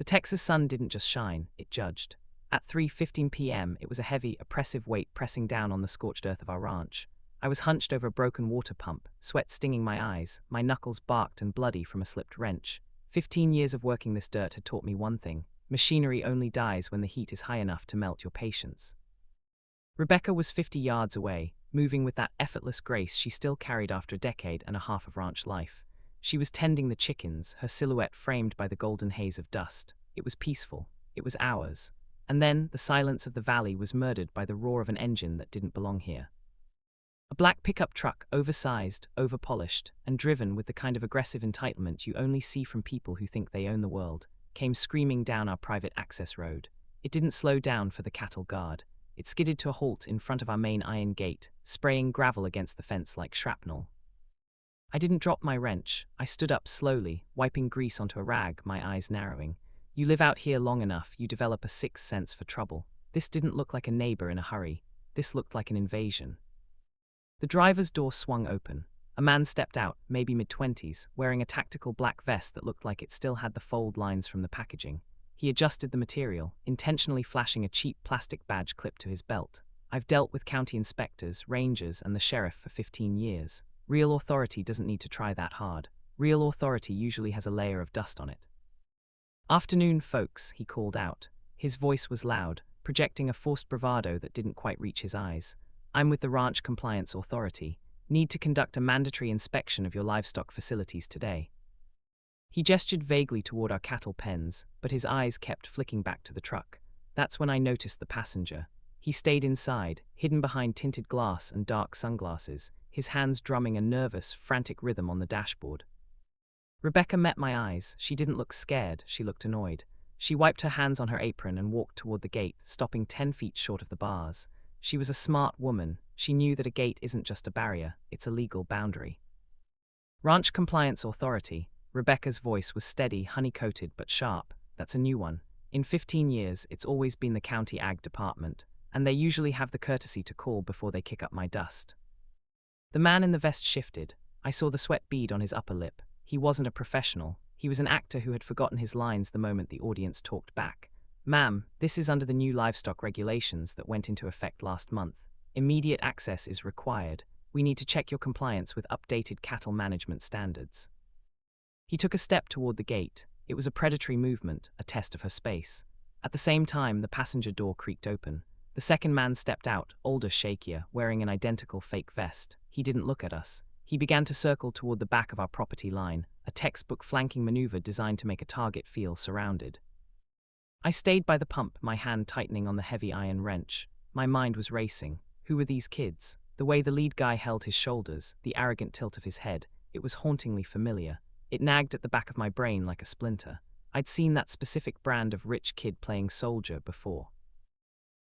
The Texas sun didn't just shine, it judged. At 3:15 p.m., it was a heavy, oppressive weight pressing down on the scorched earth of our ranch. I was hunched over a broken water pump, sweat stinging my eyes, my knuckles barked and bloody from a slipped wrench. 15 years of working this dirt had taught me one thing: machinery only dies when the heat is high enough to melt your patience. Rebecca was 50 yards away, moving with that effortless grace she still carried after a decade and a half of ranch life. She was tending the chickens, her silhouette framed by the golden haze of dust. It was peaceful. It was ours. And then, the silence of the valley was murdered by the roar of an engine that didn't belong here. A black pickup truck, oversized, overpolished, and driven with the kind of aggressive entitlement you only see from people who think they own the world, came screaming down our private access road. It didn't slow down for the cattle guard. It skidded to a halt in front of our main iron gate, spraying gravel against the fence like shrapnel. I didn't drop my wrench. I stood up slowly, wiping grease onto a rag, my eyes narrowing. You live out here long enough, you develop a sixth sense for trouble. This didn't look like a neighbor in a hurry. This looked like an invasion. The driver's door swung open. A man stepped out, maybe mid-20s, wearing a tactical black vest that looked like it still had the fold lines from the packaging. He adjusted the material, intentionally flashing a cheap plastic badge clipped to his belt. I've dealt with county inspectors, rangers, and the sheriff for 15 years. Real authority doesn't need to try that hard. Real authority usually has a layer of dust on it. "Afternoon, folks," he called out. His voice was loud, projecting a forced bravado that didn't quite reach his eyes. "I'm with the Ranch Compliance Authority. Need to conduct a mandatory inspection of your livestock facilities today." He gestured vaguely toward our cattle pens, but his eyes kept flicking back to the truck. That's when I noticed the passenger. He stayed inside, hidden behind tinted glass and dark sunglasses, his hands drumming a nervous, frantic rhythm on the dashboard. Rebecca met my eyes. She didn't look scared, she looked annoyed. She wiped her hands on her apron and walked toward the gate, stopping 10 feet short of the bars. She was a smart woman. She knew that a gate isn't just a barrier, it's a legal boundary. Ranch Compliance Authority. Rebecca's voice was steady, honey-coated, but sharp. That's a new one. In 15 years, it's always been the county ag department, and they usually have the courtesy to call before they kick up my dust. The man in the vest shifted. I saw the sweat bead on his upper lip. He wasn't a professional. He was an actor who had forgotten his lines the moment the audience talked back. "Ma'am, this is under the new livestock regulations that went into effect last month. Immediate access is required. We need to check your compliance with updated cattle management standards." He took a step toward the gate. It was a predatory movement, a test of her space. At the same time, the passenger door creaked open. The second man stepped out, older, shakier, wearing an identical fake vest. He didn't look at us. He began to circle toward the back of our property line, a textbook flanking maneuver designed to make a target feel surrounded. I stayed by the pump, my hand tightening on the heavy iron wrench. My mind was racing. Who were these kids? The way the lead guy held his shoulders, the arrogant tilt of his head, it was hauntingly familiar. It nagged at the back of my brain like a splinter. I'd seen that specific brand of rich kid playing soldier before.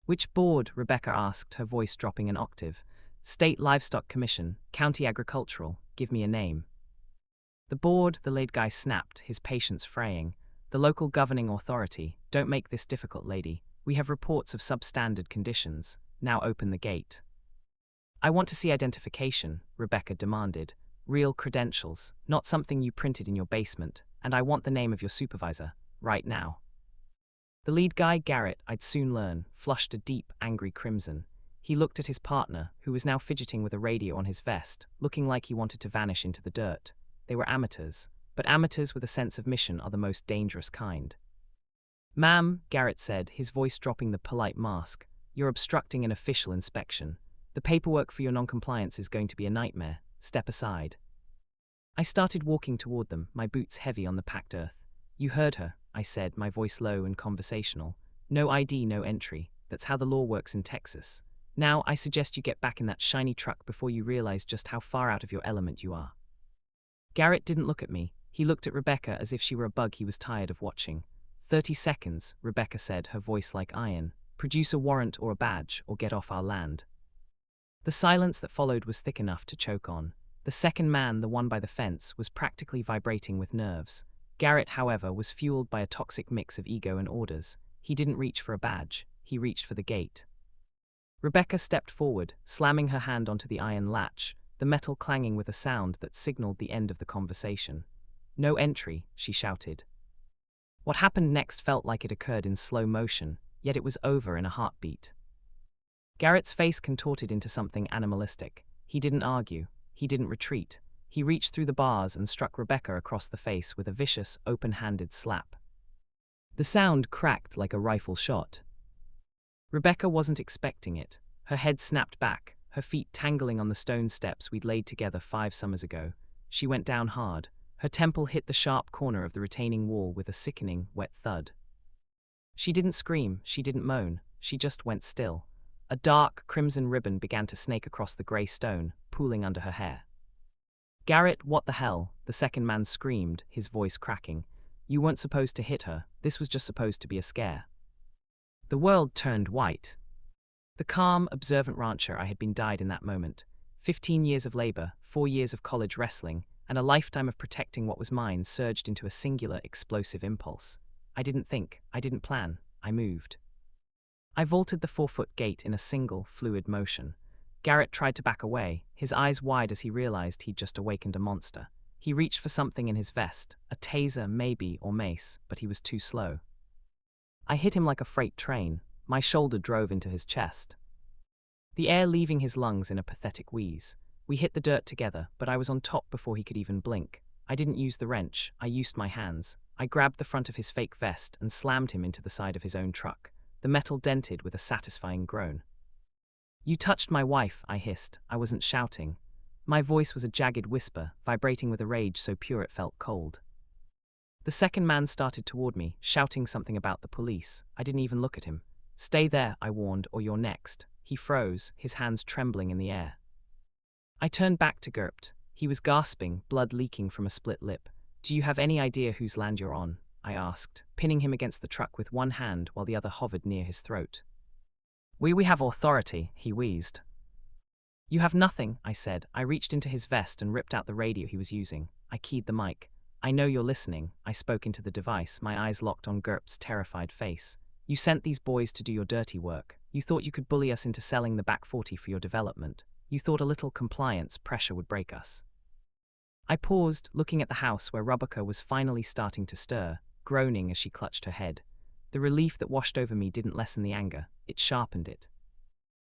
"Which board?" Rebecca asked, her voice dropping an octave. "State Livestock Commission, County Agricultural, give me a name." "The board," the lead guy snapped, his patience fraying. "The local governing authority. Don't make this difficult, lady. We have reports of substandard conditions. Now open the gate." "I want to see identification," Rebecca demanded. "Real credentials, not something you printed in your basement, and I want the name of your supervisor, right now." The lead guy, Garrett, I'd soon learn, flushed a deep, angry crimson. He looked at his partner, who was now fidgeting with a radio on his vest, looking like he wanted to vanish into the dirt. They were amateurs, but amateurs with a sense of mission are the most dangerous kind. "Ma'am," Garrett said, his voice dropping the polite mask, "you're obstructing an official inspection. The paperwork for your noncompliance is going to be a nightmare. Step aside." I started walking toward them, my boots heavy on the packed earth. "You heard her," I said, my voice low and conversational. "No ID, no entry. That's how the law works in Texas. Now, I suggest you get back in that shiny truck before you realize just how far out of your element you are." Garrett didn't look at me. He looked at Rebecca as if she were a bug he was tired of watching. 30 seconds, Rebecca said, her voice like iron. "Produce a warrant or a badge, or get off our land." The silence that followed was thick enough to choke on. The second man, the one by the fence, was practically vibrating with nerves. Garrett, however, was fueled by a toxic mix of ego and orders. He didn't reach for a badge. He reached for the gate. Rebecca stepped forward, slamming her hand onto the iron latch, the metal clanging with a sound that signaled the end of the conversation. "No entry," she shouted. What happened next felt like it occurred in slow motion, yet it was over in a heartbeat. Garrett's face contorted into something animalistic. He didn't argue. He didn't retreat. He reached through the bars and struck Rebecca across the face with a vicious, open-handed slap. The sound cracked like a rifle shot. Rebecca wasn't expecting it. Her head snapped back, her feet tangling on the stone steps we'd laid together 5 summers ago. She went down hard. Her temple hit the sharp corner of the retaining wall with a sickening, wet thud. She didn't scream, she didn't moan, she just went still. A dark, crimson ribbon began to snake across the grey stone, pooling under her hair. "Garrett, what the hell?" the second man screamed, his voice cracking. "You weren't supposed to hit her, this was just supposed to be a scare." The world turned white. The calm, observant rancher I had been died in that moment. 15 years of labor, 4 years of college wrestling, and a lifetime of protecting what was mine surged into a singular, explosive impulse. I didn't think, I didn't plan, I moved. I vaulted the 4-foot gate in a single, fluid motion. Garrett tried to back away, his eyes wide as he realized he'd just awakened a monster. He reached for something in his vest, a taser maybe, or mace, but he was too slow. I hit him like a freight train. My shoulder drove into his chest, the air leaving his lungs in a pathetic wheeze. We hit the dirt together, but I was on top before he could even blink. I didn't use the wrench, I used my hands. I grabbed the front of his fake vest and slammed him into the side of his own truck. The metal dented with a satisfying groan. "You touched my wife," I hissed. I wasn't shouting. My voice was a jagged whisper, vibrating with a rage so pure it felt cold. The second man started toward me, shouting something about the police. I didn't even look at him. "Stay there," I warned, "or you're next." He froze, his hands trembling in the air. I turned back to Gerpt. He was gasping, blood leaking from a split lip. "Do you have any idea whose land you're on?" I asked, pinning him against the truck with one hand while the other hovered near his throat. We have authority," he wheezed. "You have nothing," I said. I reached into his vest and ripped out the radio he was using. I keyed the mic. "I know you're listening," I spoke into the device, my eyes locked on Gerpt's terrified face. "You sent these boys to do your dirty work. You thought you could bully us into selling the back 40 for your development. You thought a little compliance pressure would break us." I paused, looking at the house where Rebecca was finally starting to stir, groaning as she clutched her head. The relief that washed over me didn't lessen the anger, it sharpened it.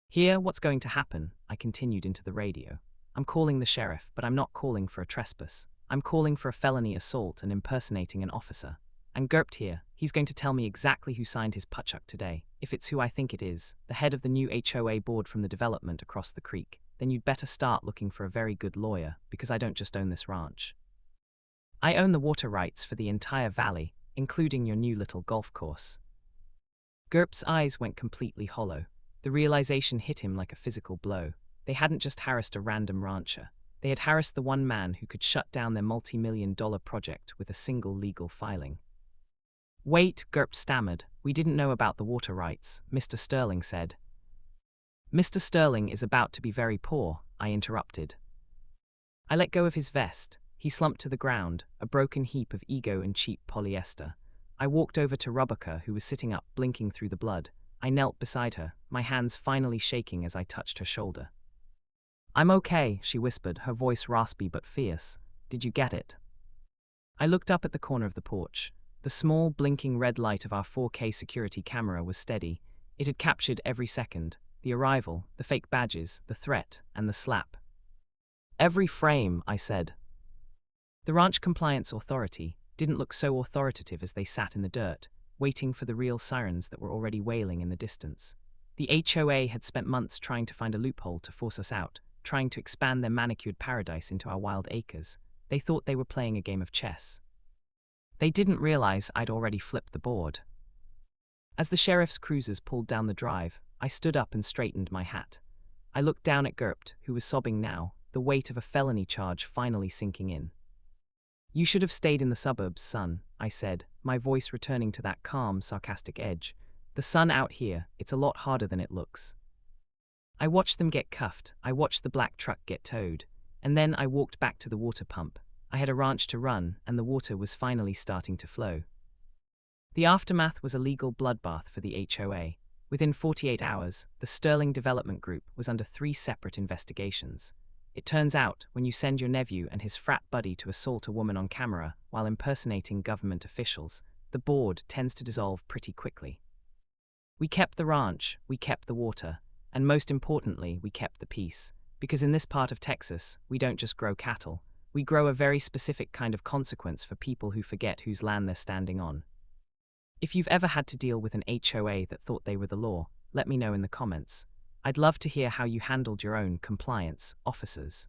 "Hear what's going to happen," I continued into the radio. "I'm calling the sheriff, but I'm not calling for a trespass. I'm calling for a felony assault and impersonating an officer. And Gerpt here, he's going to tell me exactly who signed his putchuck today. If it's who I think it is, the head of the new HOA board from the development across the creek, then you'd better start looking for a very good lawyer, because I don't just own this ranch. I own the water rights for the entire valley, including your new little golf course." Gerpt's eyes went completely hollow. The realization hit him like a physical blow. They hadn't just harassed a random rancher. They had harassed the one man who could shut down their multi-million-dollar project with a single legal filing. "Wait," Gerpt stammered. "We didn't know about the water rights," Mr. Sterling said. "Mr. Sterling is about to be very poor," I interrupted. I let go of his vest. He slumped to the ground, a broken heap of ego and cheap polyester. I walked over to Rebecca, who was sitting up, blinking through the blood. I knelt beside her, my hands finally shaking as I touched her shoulder. "I'm okay," she whispered, her voice raspy but fierce. "Did you get it?" I looked up at the corner of the porch. The small, blinking red light of our 4K security camera was steady. It had captured every second: the arrival, the fake badges, the threat, and the slap. "Every frame," I said. The Ranch Compliance Authority didn't look so authoritative as they sat in the dirt, waiting for the real sirens that were already wailing in the distance. The HOA had spent months trying to find a loophole to force us out, trying to expand their manicured paradise into our wild acres. They thought they were playing a game of chess. They didn't realize I'd already flipped the board. As the sheriff's cruisers pulled down the drive, I stood up and straightened my hat. I looked down at Gerpt, who was sobbing now, the weight of a felony charge finally sinking in. "You should have stayed in the suburbs, son," I said, my voice returning to that calm, sarcastic edge. "The sun out here, it's a lot harder than it looks." I watched them get cuffed, I watched the black truck get towed, and then I walked back to the water pump. I had a ranch to run, and the water was finally starting to flow. The aftermath was a legal bloodbath for the HOA. Within 48 hours, the Sterling Development Group was under 3 separate investigations. It turns out, when you send your nephew and his frat buddy to assault a woman on camera while impersonating government officials, the board tends to dissolve pretty quickly. We kept the ranch, we kept the water, and most importantly, we kept the peace. Because in this part of Texas, we don't just grow cattle, we grow a very specific kind of consequence for people who forget whose land they're standing on. If you've ever had to deal with an HOA that thought they were the law, let me know in the comments. I'd love to hear how you handled your own compliance officers.